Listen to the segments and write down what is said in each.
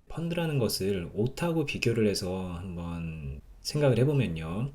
펀드라는 것을 옷하고 비교를 해서 한번 생각을 해보면요.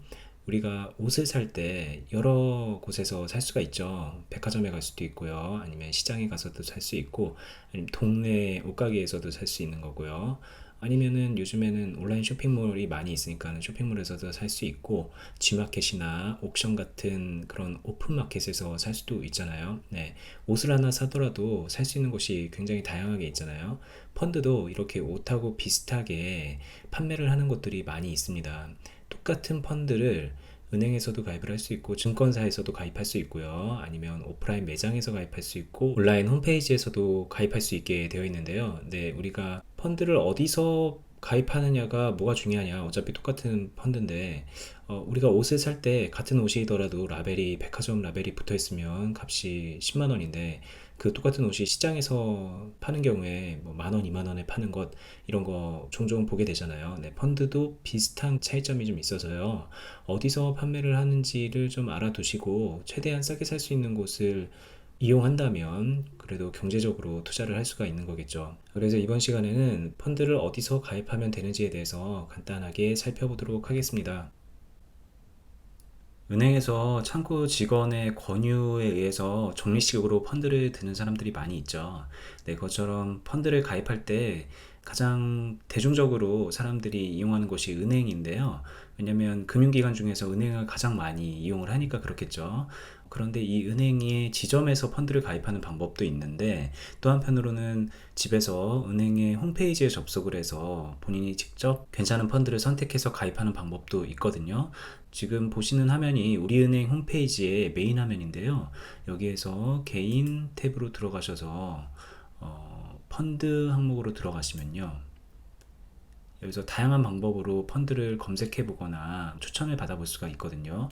우리가 옷을 살 때 여러 곳에서 살 수가 있죠. 백화점에 갈 수도 있고요. 아니면 시장에 가서도 살 수 있고, 아니면 동네 옷가게에서도 살 수 있는 거고요. 아니면은 요즘에는 온라인 쇼핑몰이 많이 있으니까 쇼핑몰에서도 살 수 있고, G마켓이나 옥션 같은 그런 오픈마켓에서 살 수도 있잖아요. 네. 옷을 하나 사더라도 살 수 있는 곳이 굉장히 다양하게 있잖아요. 펀드도 이렇게 옷하고 비슷하게 판매를 하는 곳들이 많이 있습니다. 똑같은 펀드를 은행에서도 가입을 할 수 있고 증권사에서도 가입할 수 있고요. 아니면 오프라인 매장에서 가입할 수 있고 온라인 홈페이지에서도 가입할 수 있게 되어 있는데요. 네, 우리가 펀드를 어디서 가입하느냐가 뭐가 중요하냐. 어차피 똑같은 펀드인데 우리가 옷을 살 때 같은 옷이더라도 라벨이 백화점 라벨이 붙어 있으면 값이 10만 원인데 그 똑같은 옷이 시장에서 파는 경우에 뭐 만 원, 2만 원에 파는 것 이런 거 종종 보게 되잖아요. 네, 펀드도 비슷한 차이점이 좀 있어서요. 어디서 판매를 하는지를 좀 알아두시고 최대한 싸게 살 수 있는 곳을 이용한다면 그래도 경제적으로 투자를 할 수가 있는 거겠죠. 그래서 이번 시간에는 펀드를 어디서 가입하면 되는지에 대해서 간단하게 살펴보도록 하겠습니다. 은행에서 창구 직원의 권유에 의해서 적립식으로 펀드를 드는 사람들이 많이 있죠. 네, 그것처럼 펀드를 가입할 때 가장 대중적으로 사람들이 이용하는 곳이 은행인데요. 왜냐면 금융기관 중에서 은행을 가장 많이 이용을 하니까 그렇겠죠. 그런데 이 은행의 지점에서 펀드를 가입하는 방법도 있는데 또 한편으로는 집에서 은행의 홈페이지에 접속을 해서 본인이 직접 괜찮은 펀드를 선택해서 가입하는 방법도 있거든요. 지금 보시는 화면이 우리은행 홈페이지의 메인 화면인데요. 여기에서 개인 탭으로 들어가셔서 펀드 항목으로 들어가시면요. 여기서 다양한 방법으로 펀드를 검색해 보거나 추천을 받아볼 수가 있거든요.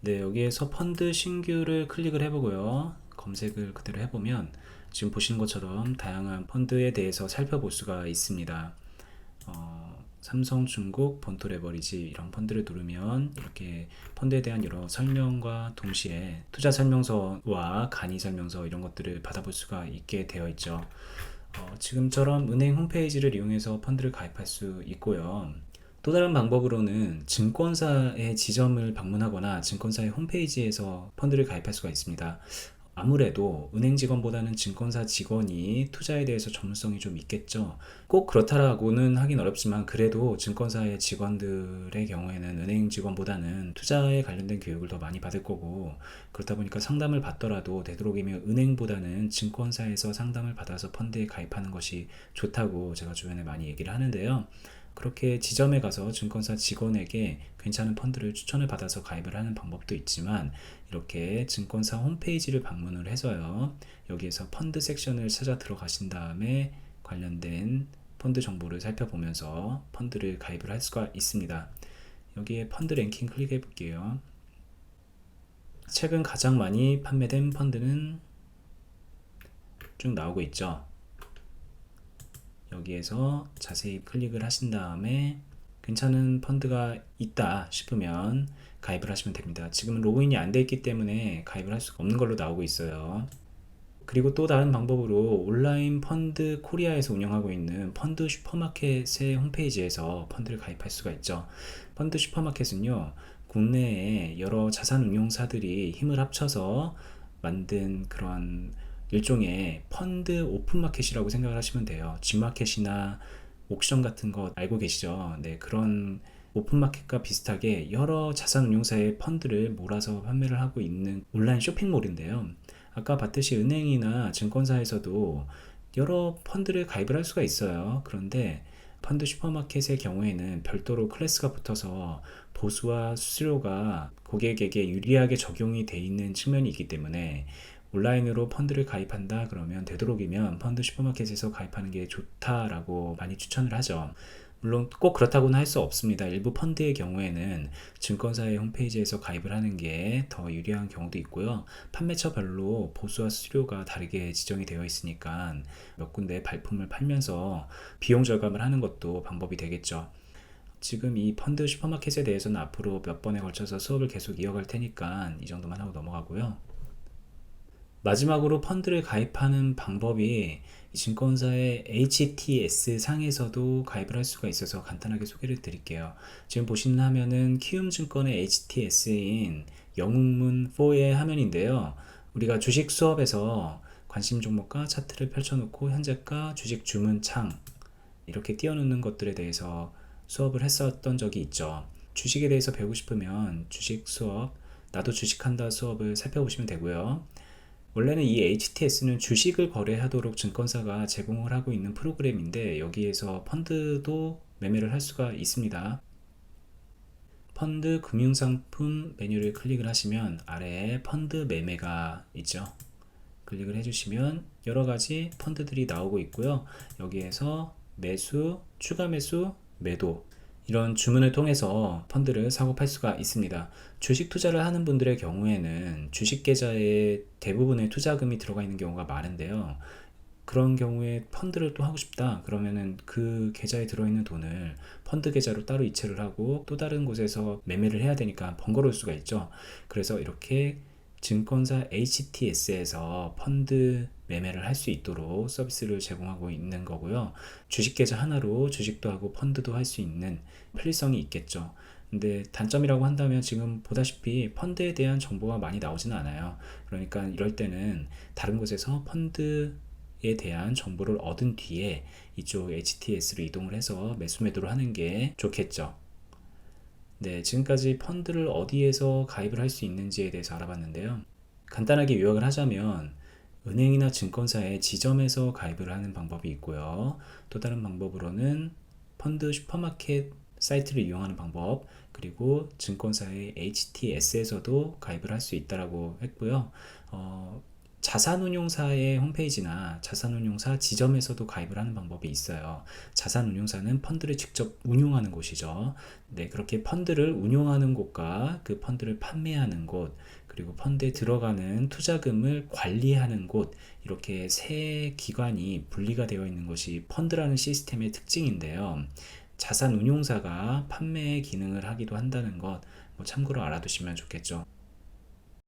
네, 여기에서 펀드 신규를 클릭을 해보고요. 검색을 그대로 해보면 지금 보시는 것처럼 다양한 펀드에 대해서 살펴볼 수가 있습니다. 삼성중국, 본토 레버리지 이런 펀드를 누르면 이렇게 펀드에 대한 여러 설명과 동시에 투자 설명서와 간이 설명서 이런 것들을 받아볼 수가 있게 되어 있죠. 지금처럼 은행 홈페이지를 이용해서 펀드를 가입할 수 있고요. 또 다른 방법으로는 증권사의 지점을 방문하거나 증권사의 홈페이지에서 펀드를 가입할 수가 있습니다. 아무래도 은행 직원보다는 증권사 직원이 투자에 대해서 전문성이 좀 있겠죠. 꼭 그렇다라고는 하긴 어렵지만 그래도 증권사의 직원들의 경우에는 은행 직원보다는 투자에 관련된 교육을 더 많이 받을 거고 그렇다 보니까 상담을 받더라도 되도록이면 은행보다는 증권사에서 상담을 받아서 펀드에 가입하는 것이 좋다고 제가 주변에 많이 얘기를 하는데요. 그렇게 지점에 가서 증권사 직원에게 괜찮은 펀드를 추천을 받아서 가입을 하는 방법도 있지만 이렇게 증권사 홈페이지를 방문을 해서요. 여기에서 펀드 섹션을 찾아 들어가신 다음에 관련된 펀드 정보를 살펴보면서 펀드를 가입을 할 수가 있습니다. 여기에 펀드 랭킹 클릭해 볼게요. 최근 가장 많이 판매된 펀드는 쭉 나오고 있죠. 여기에서 자세히 클릭을 하신 다음에 괜찮은 펀드가 있다 싶으면 가입을 하시면 됩니다. 지금은 로그인이 안 되어 있기 때문에 가입을 할 수가 없는 걸로 나오고 있어요. 그리고 또 다른 방법으로 온라인 펀드 코리아에서 운영하고 있는 펀드 슈퍼마켓의 홈페이지에서 펀드를 가입할 수가 있죠. 펀드 슈퍼마켓은요, 국내에 여러 자산 운용사들이 힘을 합쳐서 만든 그런 일종의 펀드 오픈마켓이라고 생각을 하시면 돼요. G마켓이나 옥션 같은 거 알고 계시죠? 네, 그런 오픈마켓과 비슷하게 여러 자산 운용사의 펀드를 몰아서 판매를 하고 있는 온라인 쇼핑몰인데요. 아까 봤듯이 은행이나 증권사에서도 여러 펀드를 가입을 할 수가 있어요. 그런데 펀드 슈퍼마켓의 경우에는 별도로 클래스가 붙어서 보수와 수수료가 고객에게 유리하게 적용이 돼 있는 측면이 있기 때문에 온라인으로 펀드를 가입한다 그러면 되도록이면 펀드 슈퍼마켓에서 가입하는 게 좋다라고 많이 추천을 하죠. 물론 꼭 그렇다고는 할 수 없습니다. 일부 펀드의 경우에는 증권사의 홈페이지에서 가입을 하는 게 더 유리한 경우도 있고요. 판매처별로 보수와 수수료가 다르게 지정이 되어 있으니까 몇 군데 발품을 팔면서 비용 절감을 하는 것도 방법이 되겠죠. 지금 이 펀드 슈퍼마켓에 대해서는 앞으로 몇 번에 걸쳐서 수업을 계속 이어갈 테니까 이 정도만 하고 넘어가고요. 마지막으로 펀드를 가입하는 방법이 증권사의 HTS 상에서도 가입을 할 수가 있어서 간단하게 소개를 드릴게요. 지금 보시는 화면은 키움증권의 HTS인 영웅문 4의 화면인데요. 우리가 주식 수업에서 관심 종목과 차트를 펼쳐놓고 현재가 주식 주문창 이렇게 띄워놓는 것들에 대해서 수업을 했었던 적이 있죠. 주식에 대해서 배우고 싶으면 주식 수업, 나도 주식한다 수업을 살펴보시면 되고요. 원래는 이 HTS는 주식을 거래하도록 증권사가 제공을 하고 있는 프로그램인데 여기에서 펀드도 매매를 할 수가 있습니다. 펀드 금융상품 메뉴를 클릭을 하시면 아래에 펀드 매매가 있죠. 클릭을 해주시면 여러가지 펀드들이 나오고 있고요. 여기에서 매수, 추가 매수, 매도 이런 주문을 통해서 펀드를 사고 팔 수가 있습니다. 주식 투자를 하는 분들의 경우에는 주식 계좌에 대부분의 투자금이 들어가 있는 경우가 많은데요. 그런 경우에 펀드를 또 하고 싶다 그러면은 그 계좌에 들어있는 돈을 펀드 계좌로 따로 이체를 하고 또 다른 곳에서 매매를 해야 되니까 번거로울 수가 있죠. 그래서 이렇게 증권사 HTS에서 펀드 매매를 할 수 있도록 서비스를 제공하고 있는 거고요. 주식 계좌 하나로 주식도 하고 펀드도 할 수 있는 편리성이 있겠죠. 근데 단점이라고 한다면 지금 보다시피 펀드에 대한 정보가 많이 나오지는 않아요. 그러니까 이럴 때는 다른 곳에서 펀드에 대한 정보를 얻은 뒤에 이쪽 HTS로 이동을 해서 매수 매도를 하는 게 좋겠죠. 네, 지금까지 펀드를 어디에서 가입을 할 수 있는지에 대해서 알아봤는데요. 간단하게 요약을 하자면 은행이나 증권사의 지점에서 가입을 하는 방법이 있고요. 또 다른 방법으로는 펀드 슈퍼마켓 사이트를 이용하는 방법, 그리고 증권사의 HTS에서도 가입을 할 수 있다고 했고요. 자산운용사의 홈페이지나 자산운용사 지점에서도 가입을 하는 방법이 있어요. 자산운용사는 펀드를 직접 운용하는 곳이죠. 네, 그렇게 펀드를 운용하는 곳과 그 펀드를 판매하는 곳, 그리고 펀드에 들어가는 투자금을 관리하는 곳, 이렇게 세 기관이 분리가 되어 있는 것이 펀드라는 시스템의 특징인데요. 자산운용사가 판매 기능을 하기도 한다는 것 참고로 알아두시면 좋겠죠.